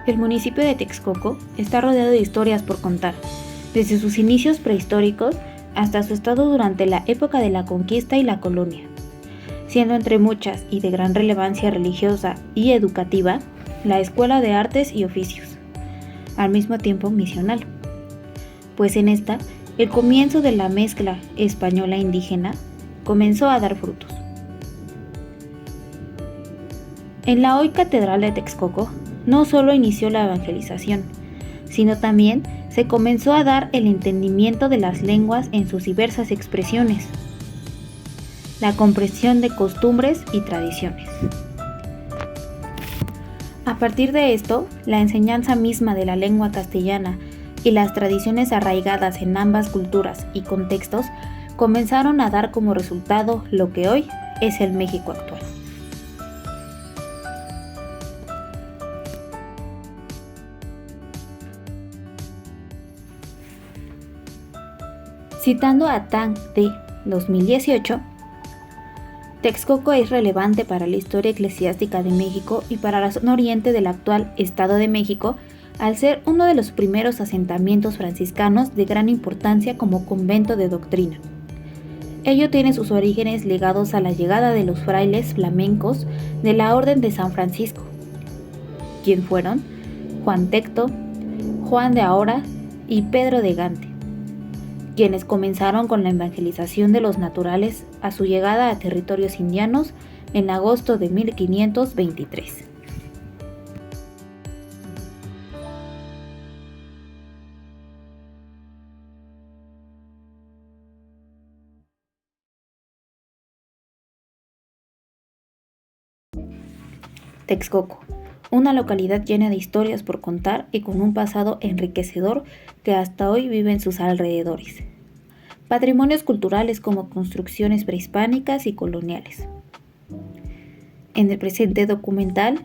El municipio de Texcoco está rodeado de historias por contar, desde sus inicios prehistóricos hasta su estado durante la época de la conquista y la colonia, siendo entre muchas y de gran relevancia religiosa y educativa la Escuela de Artes y Oficios, al mismo tiempo misional, pues en esta el comienzo de la mezcla española-indígena comenzó a dar frutos. En la hoy Catedral de Texcoco no solo inició la evangelización, sino también se comenzó a dar el entendimiento de las lenguas en sus diversas expresiones, la comprensión de costumbres y tradiciones. A partir de esto, la enseñanza misma de la lengua castellana y las tradiciones arraigadas en ambas culturas y contextos comenzaron a dar como resultado lo que hoy es el México actual. Citando a Tang de 2018, Texcoco es relevante para la historia eclesiástica de México y para la zona oriente del actual Estado de México, al ser uno de los primeros asentamientos franciscanos de gran importancia como convento de doctrina. Ello tiene sus orígenes ligados a la llegada de los frailes flamencos de la Orden de San Francisco, quien fueron Juan Tecto, Juan de Ahora y Pedro de Gante, quienes comenzaron con la evangelización de los naturales a su llegada a territorios indianos en agosto de 1523. Texcoco, una localidad llena de historias por contar y con un pasado enriquecedor que hasta hoy vive en sus alrededores. Patrimonios culturales como construcciones prehispánicas y coloniales. En el presente documental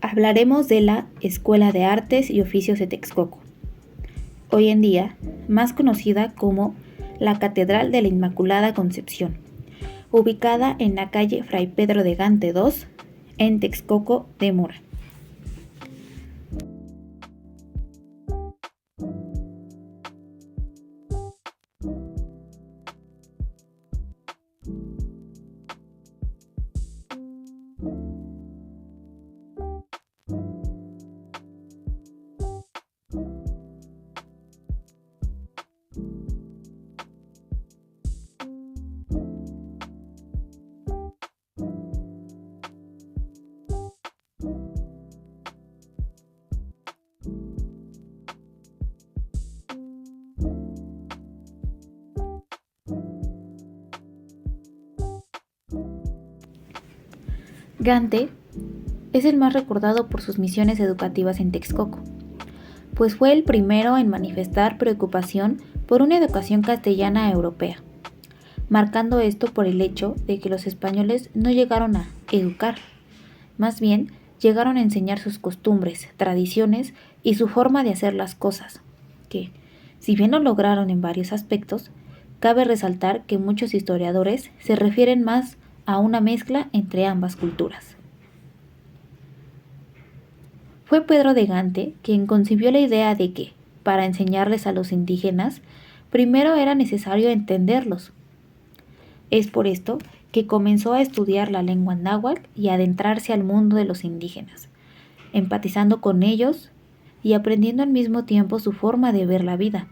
hablaremos de la Escuela de Artes y Oficios de Texcoco, hoy en día más conocida como la Catedral de la Inmaculada Concepción, ubicada en la calle Fray Pedro de Gante 2, en Texcoco de Mora. Gante es el más recordado por sus misiones educativas en Texcoco, pues fue el primero en manifestar preocupación por una educación castellana europea, marcando esto por el hecho de que los españoles no llegaron a educar, más bien llegaron a enseñar sus costumbres, tradiciones y su forma de hacer las cosas, que, si bien lo lograron en varios aspectos, cabe resaltar que muchos historiadores se refieren más a una mezcla entre ambas culturas. Fue Pedro de Gante quien concibió la idea de que, para enseñarles a los indígenas, primero era necesario entenderlos. Es por esto que comenzó a estudiar la lengua náhuatl y a adentrarse al mundo de los indígenas, empatizando con ellos y aprendiendo al mismo tiempo su forma de ver la vida.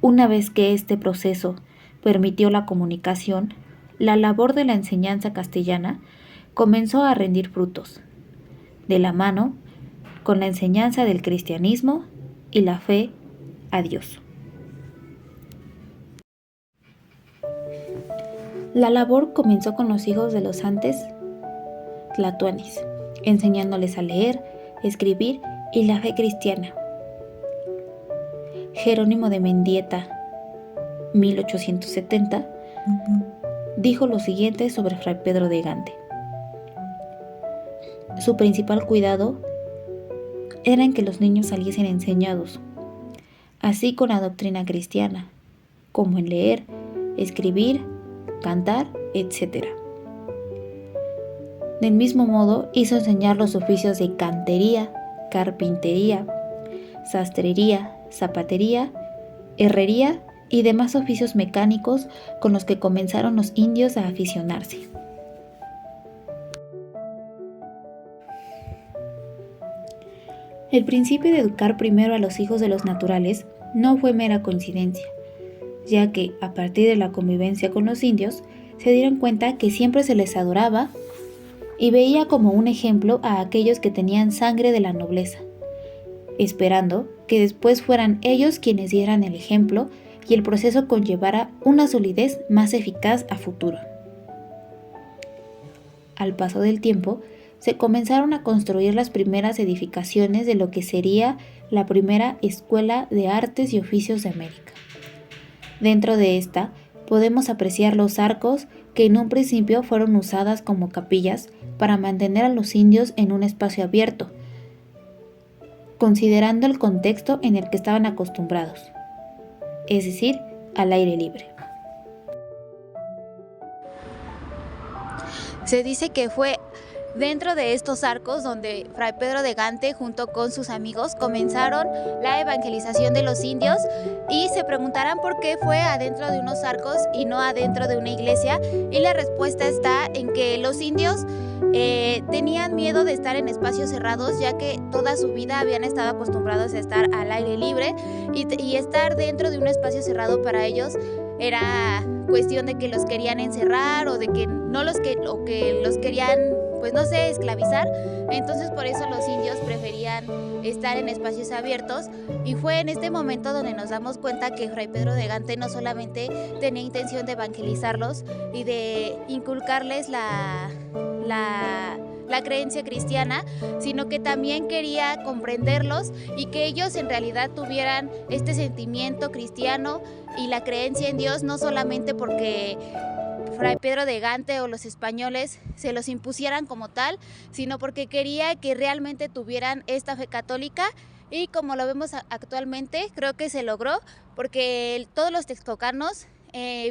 Una vez que este proceso permitió la comunicación, la labor de la enseñanza castellana comenzó a rendir frutos, de la mano con la enseñanza del cristianismo y la fe a Dios. La labor comenzó con los hijos de los antes tlatoanis, enseñándoles a leer, escribir y la fe cristiana. Jerónimo de Mendieta, 1870, dijo lo siguiente sobre Fray Pedro de Gante. Su principal cuidado era en que los niños saliesen enseñados, así con la doctrina cristiana, como en leer, escribir, cantar, etc. Del mismo modo, hizo enseñar los oficios de cantería, carpintería, sastrería, zapatería, herrería y demás oficios mecánicos con los que comenzaron los indios a aficionarse. El principio de educar primero a los hijos de los naturales no fue mera coincidencia, ya que, a partir de la convivencia con los indios, se dieron cuenta que siempre se les adoraba y veía como un ejemplo a aquellos que tenían sangre de la nobleza, esperando que después fueran ellos quienes dieran el ejemplo y el proceso conllevara una solidez más eficaz a futuro. Al paso del tiempo, se comenzaron a construir las primeras edificaciones de lo que sería la primera Escuela de Artes y Oficios de América. Dentro de esta, podemos apreciar los arcos que en un principio fueron usadas como capillas para mantener a los indios en un espacio abierto, considerando el contexto en el que estaban acostumbrados, es decir, al aire libre. Se dice que fue dentro de estos arcos donde Fray Pedro de Gante junto con sus amigos comenzaron la evangelización de los indios, y se preguntarán por qué fue adentro de unos arcos y no adentro de una iglesia, y la respuesta está en que los indios tenían miedo de estar en espacios cerrados, ya que toda su vida habían estado acostumbrados a estar al aire libre, y estar dentro de un espacio cerrado para ellos era cuestión de que los querían encerrar o de que no los querían, pues no sé, esclavizar. Entonces por eso los indios preferían estar en espacios abiertos, y fue en este momento donde nos damos cuenta que Fray Pedro de Gante no solamente tenía intención de evangelizarlos y de inculcarles la creencia cristiana, sino que también quería comprenderlos y que ellos en realidad tuvieran este sentimiento cristiano y la creencia en Dios, no solamente porque Fray Pedro de Gante o los españoles se los impusieran como tal, sino porque quería que realmente tuvieran esta fe católica. Y como lo vemos actualmente, creo que se logró, porque todos los texcocanos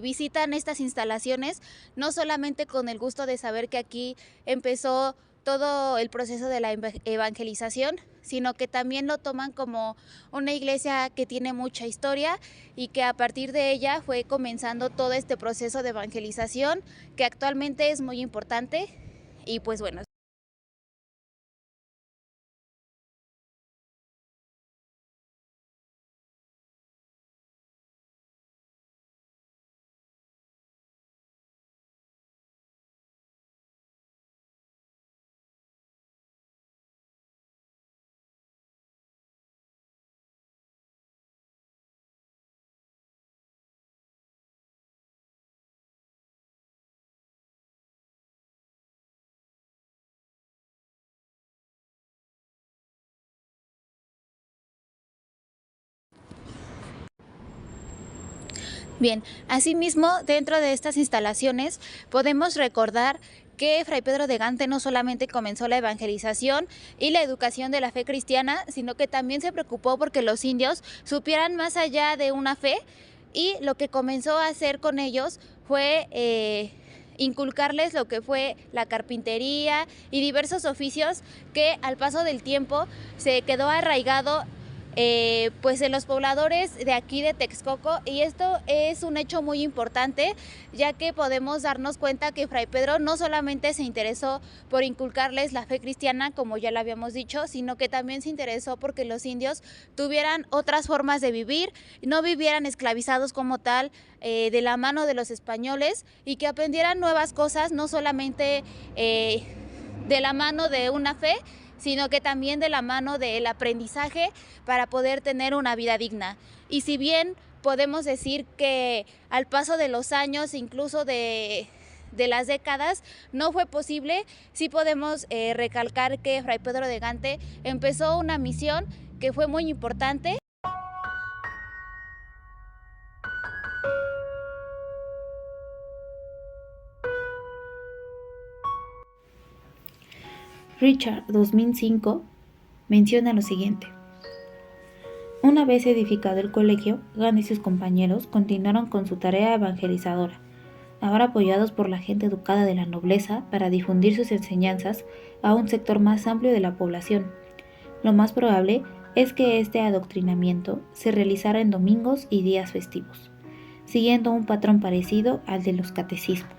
visitan estas instalaciones no solamente con el gusto de saber que aquí empezó todo el proceso de la evangelización, sino que también lo toman como una iglesia que tiene mucha historia y que a partir de ella fue comenzando todo este proceso de evangelización, que actualmente es muy importante. Y pues bueno. Bien, asimismo, dentro de estas instalaciones podemos recordar que Fray Pedro de Gante no solamente comenzó la evangelización y la educación de la fe cristiana, sino que también se preocupó porque los indios supieran más allá de una fe, y lo que comenzó a hacer con ellos fue inculcarles lo que fue la carpintería y diversos oficios que al paso del tiempo se quedó arraigado pues en los pobladores de aquí de Texcoco, y esto es un hecho muy importante, ya que podemos darnos cuenta que Fray Pedro no solamente se interesó por inculcarles la fe cristiana, como ya lo habíamos dicho, sino que también se interesó porque los indios tuvieran otras formas de vivir, no vivieran esclavizados como tal de la mano de los españoles, y que aprendieran nuevas cosas, no solamente de la mano de una fe, sino que también de la mano del aprendizaje para poder tener una vida digna. Y si bien podemos decir que al paso de los años, incluso de las décadas, no fue posible, sí podemos recalcar que Fray Pedro de Gante empezó una misión que fue muy importante. Richard 2005 menciona lo siguiente: una vez edificado el colegio, Gante y sus compañeros continuaron con su tarea evangelizadora, ahora apoyados por la gente educada de la nobleza para difundir sus enseñanzas a un sector más amplio de la población. Lo más probable es que este adoctrinamiento se realizara en domingos y días festivos, siguiendo un patrón parecido al de los catecismos.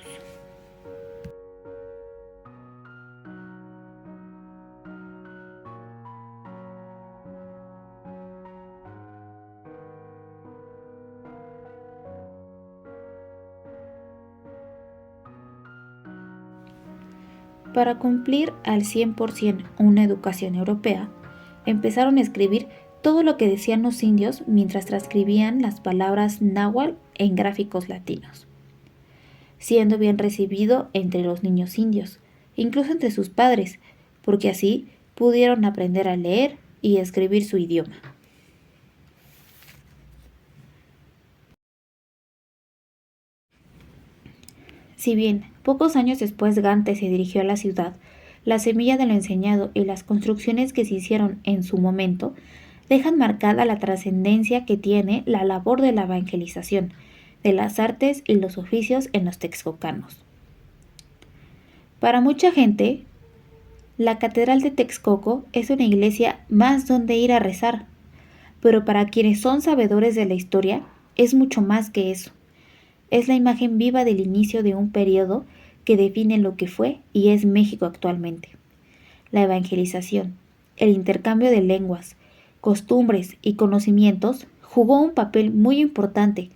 Para cumplir al 100% una educación europea, empezaron a escribir todo lo que decían los indios mientras transcribían las palabras náhuatl en gráficos latinos, siendo bien recibido entre los niños indios, incluso entre sus padres, porque así pudieron aprender a leer y escribir su idioma. Si bien pocos años después Gante se dirigió a la ciudad, la semilla de lo enseñado y las construcciones que se hicieron en su momento dejan marcada la trascendencia que tiene la labor de la evangelización, de las artes y los oficios en los texcocanos. Para mucha gente, la Catedral de Texcoco es una iglesia más donde ir a rezar, pero para quienes son sabedores de la historia, es mucho más que eso. Es la imagen viva del inicio de un periodo que define lo que fue y es México actualmente. La evangelización, el intercambio de lenguas, costumbres y conocimientos jugó un papel muy importante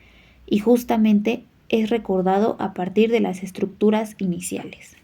y justamente es recordado a partir de las estructuras iniciales.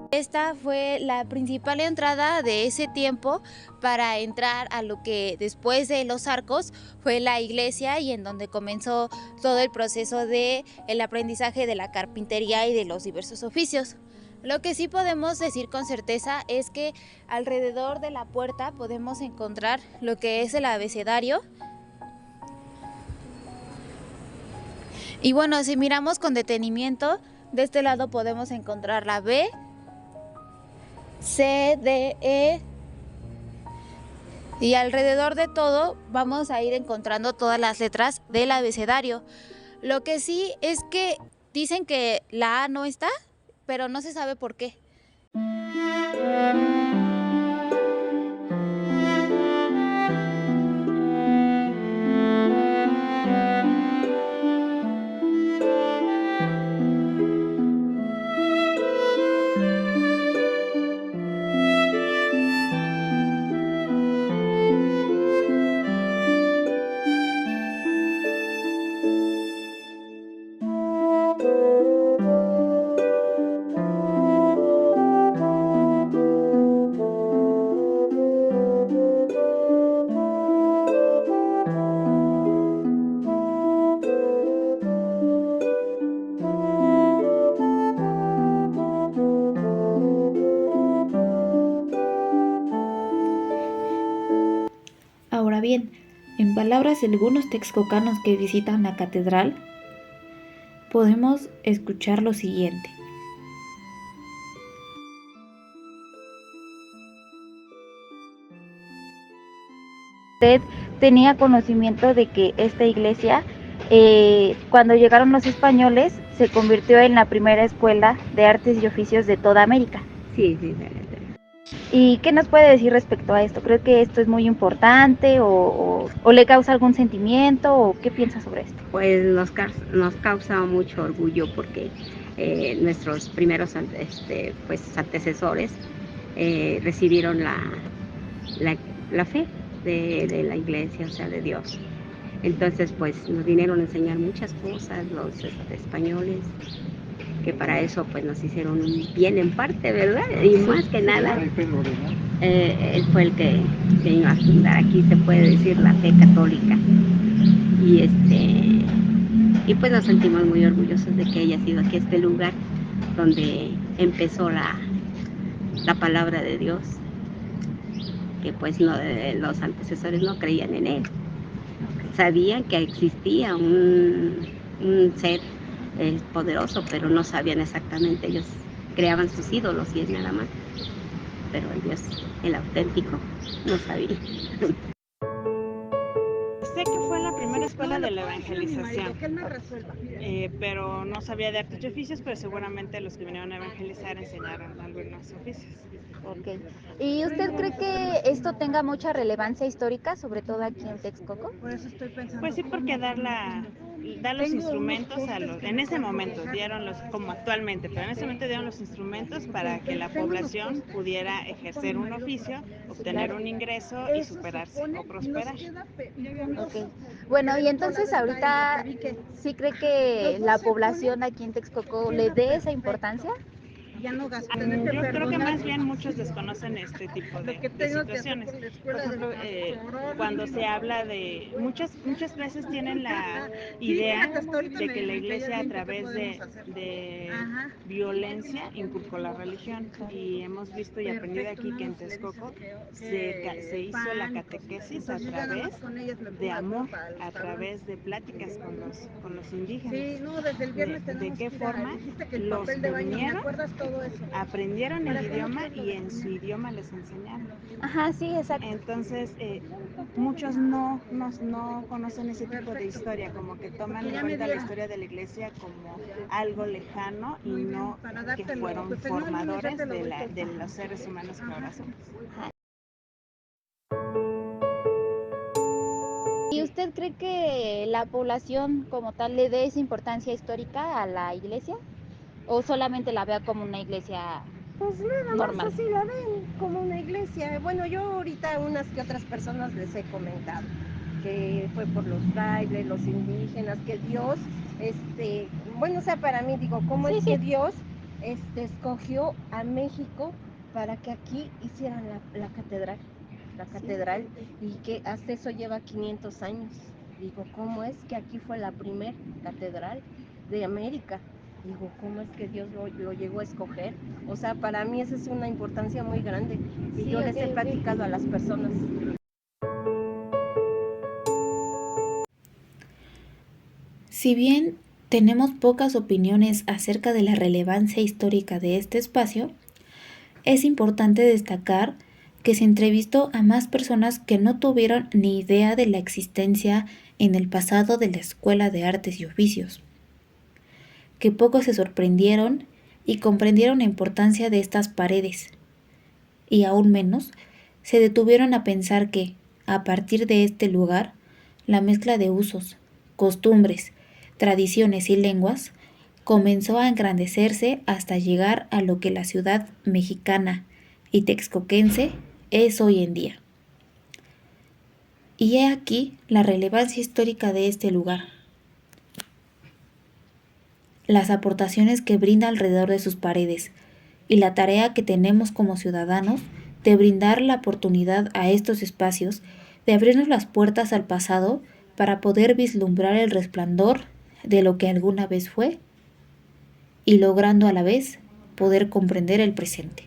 Esta fue la principal entrada de ese tiempo para entrar a lo que después de los arcos fue la iglesia y en donde comenzó todo el proceso de el aprendizaje de la carpintería y de los diversos oficios. Lo que sí podemos decir con certeza es que alrededor de la puerta podemos encontrar lo que es el abecedario. Y bueno, si miramos con detenimiento, de este lado podemos encontrar la B, C, D, E, y alrededor de todo vamos a ir encontrando todas las letras del abecedario. Lo que sí es que dicen que la A no está, pero no se sabe por qué. Ahora bien, en palabras de algunos texcocanos que visitan la catedral, podemos escuchar lo siguiente. ¿Usted tenía conocimiento de que esta iglesia, cuando llegaron los españoles, se convirtió en la primera escuela de artes y oficios de toda América? Sí. ¿Y qué nos puede decir respecto a esto? ¿Cree que esto es muy importante o le causa algún sentimiento o qué piensa sobre esto? Pues nos causa mucho orgullo porque nuestros primeros antecesores recibieron la fe de la iglesia, o sea, de Dios. Entonces, pues nos vinieron a enseñar muchas cosas los españoles, que para eso pues nos hicieron un bien en parte, ¿verdad? Y más que nada, él fue el que vino a fundar aquí, se puede decir, la fe católica. Y pues nos sentimos muy orgullosos de que haya sido aquí este lugar donde empezó la palabra de Dios, que pues los antecesores no creían en él, sabían que existía un ser poderoso, pero no sabían exactamente. Ellos creaban sus ídolos y es nada más. Pero el Dios, el auténtico, no sabía. Sé que fue la primera escuela de la evangelización, pero no sabía de artes y oficios, pero seguramente los que vinieron a evangelizar enseñaron algunos oficios. Ok. ¿Y usted cree que esto tenga mucha relevancia histórica, sobre todo aquí en Texcoco? Pues sí, porque dar los instrumentos en ese momento dieron como actualmente, pero en ese momento dieron los instrumentos para que la población pudiera ejercer un oficio, obtener un ingreso y superarse o prosperar. Okay. Bueno, y entonces ahorita sí cree que la población aquí en Texcoco le dé esa importancia. Yo creo que más bien muchos desconocen este tipo de situaciones. Por ejemplo, cuando se habla de muchas veces tienen la idea de que la iglesia a través de violencia inculcó la religión, y hemos visto y aprendido aquí que en Texcoco se hizo la catequesis a través de amor, a través de pláticas con los indígenas. ¿De qué forma los unieron? Aprendieron el idioma y en su idioma les enseñaron. Ajá, sí, exacto. Entonces, muchos no conocen ese tipo de historia, como que toman en cuenta la historia de la iglesia como algo lejano y no que fueron formadores de los seres humanos que ahora somos. ¿Y usted cree que la población como tal le dé esa importancia histórica a la iglesia? ¿O solamente la vea como una iglesia Pues nada normal? más así la ven, como una iglesia. Bueno, yo ahorita a unas que otras personas les he comentado que fue por los frailes, los indígenas, que Dios, bueno, o sea, para mí digo, ¿cómo es que Dios escogió a México para que aquí hicieran la catedral? La catedral, y que hasta eso lleva 500 años. Digo, ¿cómo es que aquí fue la primer catedral de América? Digo, ¿cómo es que Dios lo llegó a escoger? O sea, para mí esa es una importancia muy grande y Sí, yo les he platicado a las personas. Si bien tenemos pocas opiniones acerca de la relevancia histórica de este espacio, es importante destacar que se entrevistó a más personas que no tuvieron ni idea de la existencia en el pasado de la Escuela de Artes y Oficios, que pocos se sorprendieron y comprendieron la importancia de estas paredes, y aún menos se detuvieron a pensar que, a partir de este lugar, la mezcla de usos, costumbres, tradiciones y lenguas comenzó a engrandecerse hasta llegar a lo que la ciudad mexicana y texcoquense es hoy en día. Y he aquí la relevancia histórica de este lugar, las aportaciones que brinda alrededor de sus paredes y la tarea que tenemos como ciudadanos de brindar la oportunidad a estos espacios de abrirnos las puertas al pasado para poder vislumbrar el resplandor de lo que alguna vez fue y logrando a la vez poder comprender el presente.